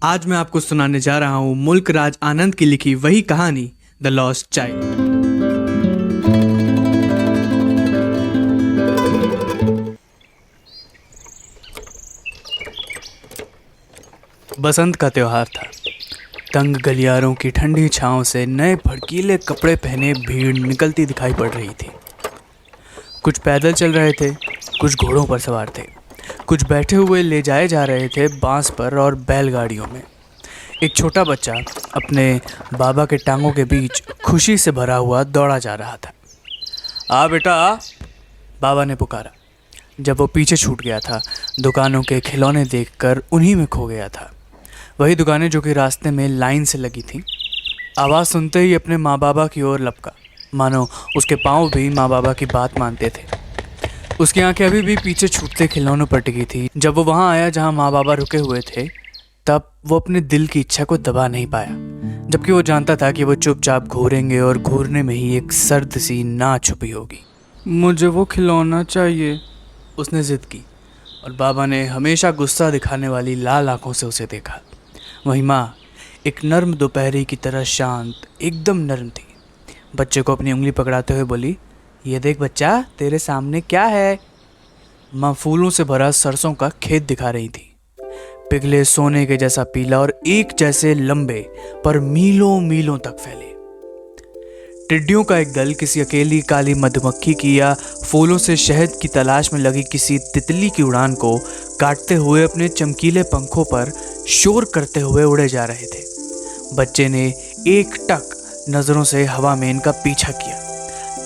आज मैं आपको सुनाने जा रहा हूँ मुल्क राज आनंद की लिखी वही कहानी द लॉस्ट चाइल्ड। बसंत का त्योहार था। तंग गलियारों की ठंडी छांव से नए भड़कीले कपड़े पहने भीड़ निकलती दिखाई पड़ रही थी। कुछ पैदल चल रहे थे, कुछ घोड़ों पर सवार थे, कुछ बैठे हुए ले जाए जा रहे थे बांस पर और बैलगाड़ियों में। एक छोटा बच्चा अपने बाबा के टांगों के बीच खुशी से भरा हुआ दौड़ा जा रहा था। आ बेटा आ, बाबा ने पुकारा। जब वो पीछे छूट गया था, दुकानों के खिलौने देखकर उन्हीं में खो गया था। वही दुकानें जो कि रास्ते में लाइन से लगी थीं। आवाज़ सुनते ही अपने माँ बाबा की ओर लपका, मानो उसके पाँव भी माँ बाबा की बात मानते थे। उसकी आंखें अभी भी पीछे छूटते खिलौनों पर टिकी थी। जब वो वहाँ आया जहाँ माँ बाबा रुके हुए थे, तब वो अपने दिल की इच्छा को दबा नहीं पाया, जबकि वो जानता था कि वो चुपचाप घूरेंगे और घूरने में ही एक सर्द सी ना छुपी होगी। मुझे वो खिलौना चाहिए, उसने जिद की, और बाबा ने हमेशा गुस्सा दिखाने वाली लाल आंखों से उसे देखा। वही माँ एक नर्म दोपहरी की तरह शांत, एकदम नर्म थी। बच्चे को अपनी उंगली पकड़ाते हुए बोली, ये देख बच्चा, तेरे सामने क्या है। माँ फूलों से भरा सरसों का खेत दिखा रही थी, पिघले सोने के जैसा पीला और एक जैसे लंबे पर मीलों मीलों तक फैले। टिड्डियों का एक दल किसी अकेली काली मधुमक्खी की या फूलों से शहद की तलाश में लगी किसी तितली की उड़ान को काटते हुए अपने चमकीले पंखों पर शोर करते हुए उड़े जा रहे थे। बच्चे ने एक टक नज़रों से हवा में इनका पीछा किया,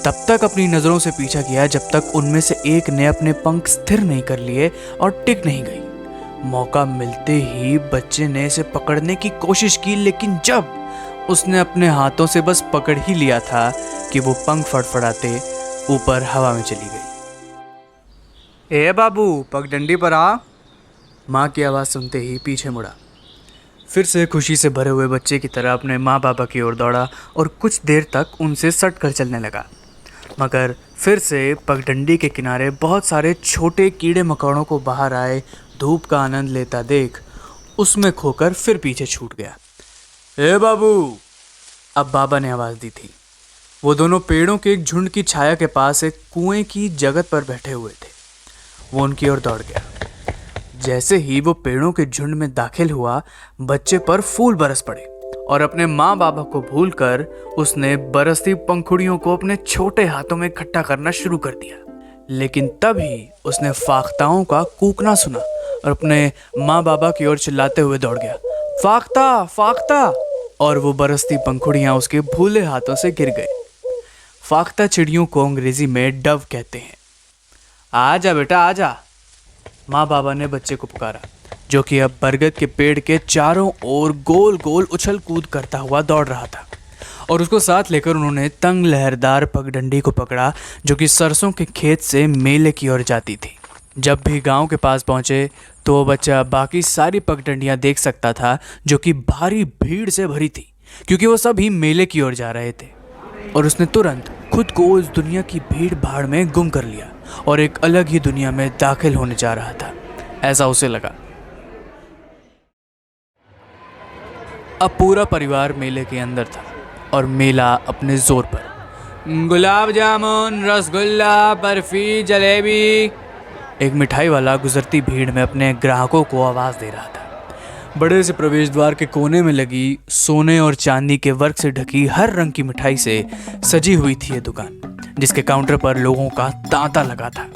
तब तक अपनी नज़रों से पीछा किया जब तक उनमें से एक ने अपने पंख स्थिर नहीं कर लिए और टिक नहीं गई। मौका मिलते ही बच्चे ने इसे पकड़ने की कोशिश की, लेकिन जब उसने अपने हाथों से बस पकड़ ही लिया था कि वो पंख फड़फड़ाते ऊपर हवा में चली गई। ए बाबू, पगडंडी पर आ, माँ की आवाज़ सुनते ही पीछे मुड़ा। फिर से खुशी से भरे हुए बच्चे की तरह अपने माँ बाबा की ओर दौड़ा और कुछ देर तक उनसे सट कर चलने लगा। मगर फिर से पगडंडी के किनारे बहुत सारे छोटे कीड़े मकोड़ों को बाहर आए धूप का आनंद लेता देख उसमें खोकर फिर पीछे छूट गया। ए बाबू, अब बाबा ने आवाज़ दी थी। वो दोनों पेड़ों के एक झुंड की छाया के पास एक कुएं की जगत पर बैठे हुए थे। वो उनकी ओर दौड़ गया। जैसे ही वो पेड़ों के झुंड में दाखिल हुआ, बच्चे पर फूल बरस पड़े और अपने माँ बाबा को भूलकर उसने बरसती पंखुड़ियों को अपने छोटे हाथों में इकट्ठा करना शुरू कर दिया। लेकिन तभी उसने फाख्ताओं का कूकना सुना और अपने माँ बाबा की ओर चिल्लाते हुए दौड़ गया, फाख्ता फाख्ता, और वो बरसती पंखुड़ियाँ उसके भूले हाथों से गिर गए। फाख्ता चिड़ियों को अंग्रेजी में डव कहते हैं। आजा बेटा आजा, माँ बाबा ने बच्चे को पुकारा, जो कि अब बरगद के पेड़ के चारों ओर गोल गोल उछल कूद करता हुआ दौड़ रहा था। और उसको साथ लेकर उन्होंने तंग लहरदार पगडंडी को पकड़ा, जो कि सरसों के खेत से मेले की ओर जाती थी। जब भी गांव के पास पहुंचे तो वो बच्चा बाकी सारी पगडंडियां देख सकता था, जो कि भारी भीड़ से भरी थी, क्योंकि वो सभी मेले की ओर जा रहे थे। और उसने तुरंत खुद को इस दुनिया की भीड़ भाड़ में गुम कर लिया और एक अलग ही दुनिया में दाखिल होने जा रहा था, ऐसा उसे लगा। अब पूरा परिवार मेले के अंदर था और मेला अपने जोर पर। गुलाब जामुन, रसगुल्ला, बर्फी, जलेबी, एक मिठाई वाला गुजरती भीड़ में अपने ग्राहकों को आवाज़ दे रहा था। बड़े से प्रवेश द्वार के कोने में लगी सोने और चांदी के वर्क से ढकी हर रंग की मिठाई से सजी हुई थी ये दुकान, जिसके काउंटर पर लोगों का तांता लगा था।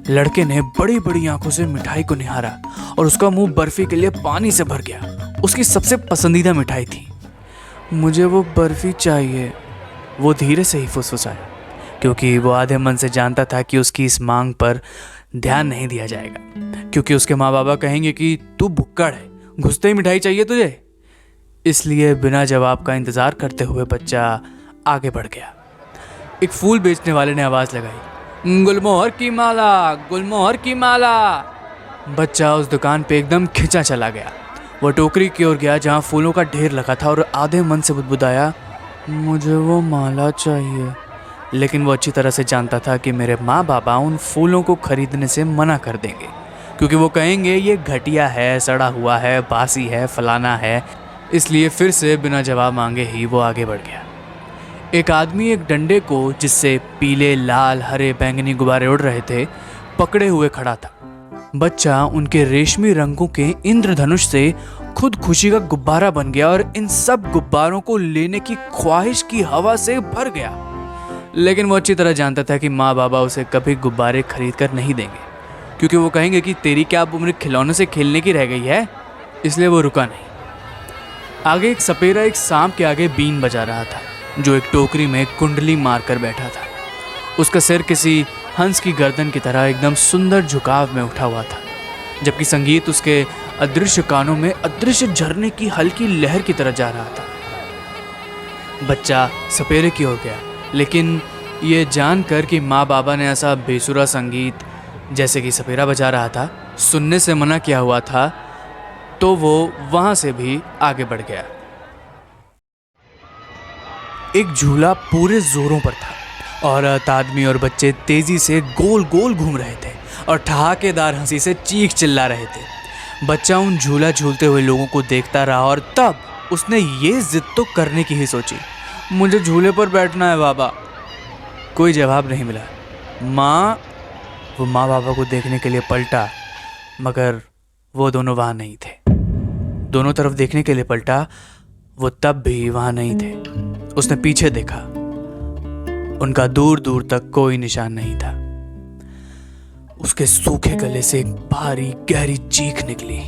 लड़के ने बड़ी बड़ी आंखों से मिठाई को निहारा और उसका मुंह बर्फी के लिए पानी से भर गया। उसकी सबसे पसंदीदा मिठाई थी। मुझे वो बर्फी चाहिए, वो धीरे से ही फुसफुसाया, क्योंकि वो आधे मन से जानता था कि उसकी इस मांग पर ध्यान नहीं दिया जाएगा, क्योंकि उसके माँ बाबा कहेंगे कि तू भुक्कड़ है, घुसते ही मिठाई चाहिए तुझे। इसलिए बिना जवाब का इंतज़ार करते हुए बच्चा आगे बढ़ गया। एक फूल बेचने वाले ने आवाज़ लगाई, गुलमोहर की माला, गुलमोहर की माला। बच्चा उस दुकान पे एकदम खिंचा चला गया। वो टोकरी की ओर गया जहाँ फूलों का ढेर लगा था और आधे मन से बुदबुदाया, मुझे वो माला चाहिए। लेकिन वो अच्छी तरह से जानता था कि मेरे माँ बाबा उन फूलों को खरीदने से मना कर देंगे, क्योंकि वो कहेंगे ये घटिया है, सड़ा हुआ है, बासी है, फलाना है। इसलिए फिर से बिना जवाब मांगे ही वो आगे बढ़ गया। एक आदमी एक डंडे को, जिससे पीले, लाल, हरे, बैंगनी गुब्बारे उड़ रहे थे, पकड़े हुए खड़ा था। बच्चा उनके रेशमी रंगों के इंद्रधनुष से खुद खुशी का गुब्बारा बन गया और इन सब गुब्बारों को लेने की ख्वाहिश की हवा से भर गया। लेकिन वो अच्छी तरह जानता था कि माँ बाबा उसे कभी गुब्बारे खरीद कर नहीं देंगे, क्योंकि वो कहेंगे कि तेरी क्या अब उम्र खिलौनों से खेलने की रह गई है। इसलिए वो रुका नहीं। आगे एक सपेरा एक सांप के आगे बीन बजा रहा था, जो एक टोकरी में कुंडली मारकर बैठा था। उसका सिर किसी हंस की गर्दन की तरह एकदम सुंदर झुकाव में उठा हुआ था, जबकि संगीत उसके अदृश्य कानों में अदृश्य झरने की हल्की लहर की तरह जा रहा था। बच्चा सपेरे की ओर गया, लेकिन ये जानकर कि माँ बाबा ने ऐसा बेसुरा संगीत जैसे कि सपेरा बजा रहा था सुनने से मना किया हुआ था, तो वो वहां से भी आगे बढ़ गया। एक झूला पूरे जोरों पर था। औरत, आदमी और बच्चे तेजी से गोल गोल घूम रहे थे और ठहाकेदार हंसी से चीख चिल्ला रहे थे। बच्चा उन झूला झूलते हुए लोगों को देखता रहा और तब उसने ये जिद तो करने की ही सोची, मुझे झूले पर बैठना है बाबा। कोई जवाब नहीं मिला। वो माँ बाबा को देखने के लिए पलटा, मगर वो दोनों वहाँ नहीं थे। दोनों तरफ देखने के लिए पलटा, वो तब भी वहाँ नहीं थे। उसने पीछे देखा, उनका दूर दूर तक कोई निशान नहीं था। उसके सूखे गले से एक भारी गहरी चीख निकली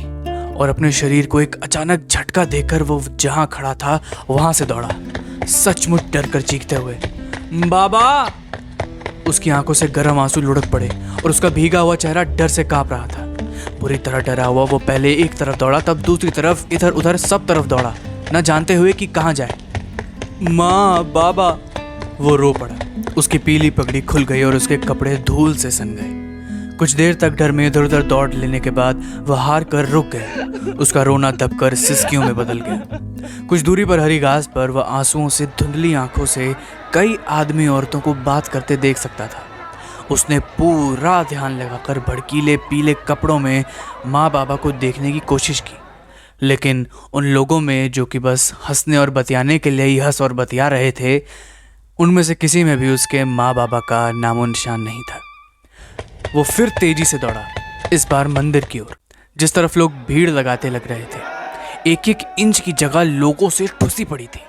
और अपने शरीर को एक अचानक झटका देकर वो जहां खड़ा था वहां से दौड़ा, सचमुच डर कर चीखते हुए, बाबा। उसकी आंखों से गर्म आंसू लुढ़क पड़े और उसका भीगा हुआ चेहरा डर से कांप रहा था। पूरी तरह डरा हुआ वो पहले एक तरफ दौड़ा, तब दूसरी तरफ, इधर उधर सब तरफ दौड़ा, न जानते हुए कि कहाँ जाए। माँ, बाबा, वो रो पड़ा। उसकी पीली पगड़ी खुल गई और उसके कपड़े धूल से सन गए। कुछ देर तक डर में इधर उधर दौड़ लेने के बाद वह हार कर रुक गया। उसका रोना दबकर सिसकियों में बदल गया। कुछ दूरी पर हरी घास पर वह आंसुओं से धुंधली आंखों से कई आदमी औरतों को बात करते देख सकता था। उसने पूरा ध्यान लगाकर भड़कीले पीले कपड़ों में माँ बाबा को देखने की कोशिश की, लेकिन उन लोगों में जो कि बस हंसने और बतियाने के लिए ही हंस और बतिया रहे थे, उनमें से किसी में भी उसके माँ बाबा का नामो निशान नहीं था। वो फिर तेजी से दौड़ा, इस बार मंदिर की ओर, जिस तरफ लोग भीड़ लगाते लग रहे थे। एक एक इंच की जगह लोगों से ठुसी पड़ी थी,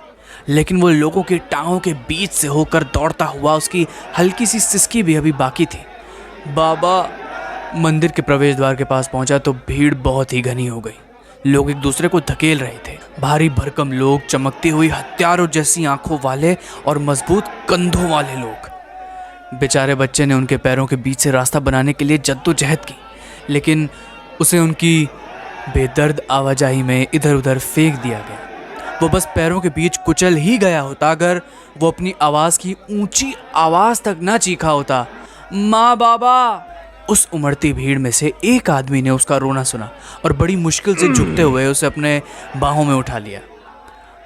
लेकिन वो लोगों की टांगों के बीच से होकर दौड़ता हुआ उसकी हल्की सी सिसकी भी अभी बाकी थी। बाबा। मंदिर के प्रवेश द्वार के पास पहुंचा तो भीड़ बहुत ही घनी हो गई। लोग एक दूसरे को धकेल रहे थे। भारी भरकम लोग, चमकती हुई हथियारों जैसी आंखों वाले और मजबूत कंधों वाले लोग। बेचारे बच्चे ने उनके पैरों के बीच से रास्ता बनाने के लिए जद्दोजहद की, लेकिन उसे उनकी बेदर्द आवाजाही में इधर उधर फेंक दिया गया। वो बस पैरों के बीच कुचल ही गया होता अगर वो अपनी आवाज़ की ऊंची आवाज़ तक ना चीखा होता, माँ बाबा। उस उमड़ती भीड़ में से एक आदमी ने उसका रोना सुना और बड़ी मुश्किल से झुकते हुए उसे अपने बाहों में उठा लिया।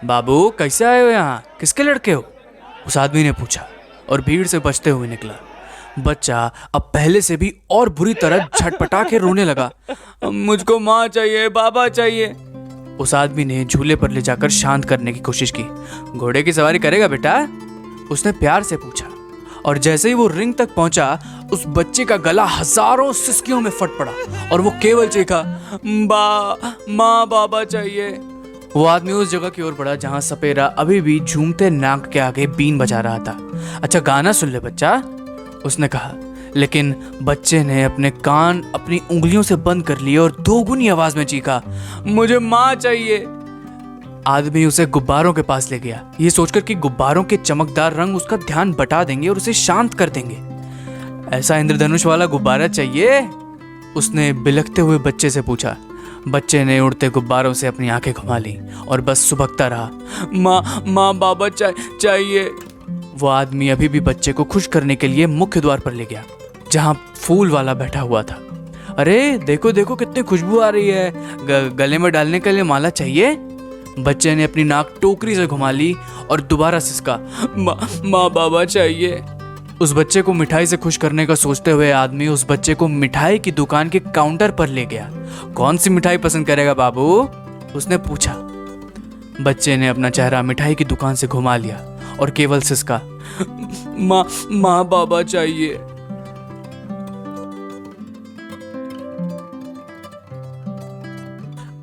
बाबू, कैसे आए हो यहाँ? किसके लड़के हो? उस आदमी ने पूछा और भीड़ से बचते हुए निकला। बच्चा अब पहले से भी और बुरी तरह झटपटा के रोने लगा, मुझको माँ चाहिए, बाबा चाहिए। उस आदमी ने झूले पर ले जाकर शांत करने की कोशिश की। घोड़े की सवारी करेगा बेटा? उसने प्यार से पूछा। और जैसे ही वो रिंग तक पहुंचा, उस बच्चे का गला हजारों सिसकियों में फट पड़ा और वो केवल चीखा, माँ बाबा चाहिए। वो आदमी उस जगह की ओर बढ़ा जहां सपेरा अभी भी झूमते नाक के आगे बीन बजा रहा था। अच्छा, गाना सुन ले बच्चा, उसने कहा। लेकिन बच्चे ने अपने कान अपनी उंगलियों से बंद कर लिए और दोगुनी आवाज में चीखा, मुझे माँ चाहिए। आदमी उसे गुब्बारों के पास ले गया, ये सोचकर कि गुब्बारों के चमकदार रंग उसका ध्यान बटा देंगे और उसे शांत कर देंगे। ऐसा इंद्रधनुष वाला गुब्बारा चाहिए? उसने बिलखते हुए बच्चे से पूछा। बच्चे ने उड़ते गुब्बारों से अपनी आंखें घुमा ली और बस सुबकता रहा, माँ बाबा चाहिए। वो आदमी अभी भी बच्चे को खुश करने के लिए मुख्य द्वार पर ले गया, जहां फूल वाला बैठा हुआ था। अरे देखो देखो, कितनी खुशबू आ रही है, गले में डालने के लिए माला चाहिए? बच्चे ने अपनी नाक टोकरी से घुमा ली और दोबारा सिसका, माँ बाबा चाहिए। उस बच्चे को मिठाई से खुश करने का सोचते हुए आदमी उस बच्चे को मिठाई की दुकान के काउंटर पर ले गया। कौन सी मिठाई पसंद करेगा बाबू? उसने पूछा। बच्चे ने अपना चेहरा मिठाई की दुकान से घुमा लिया और केवल सिसका, माँ माँ बाबा चाहिए।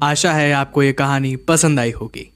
आशा है आपको ये कहानी पसंद आई होगी।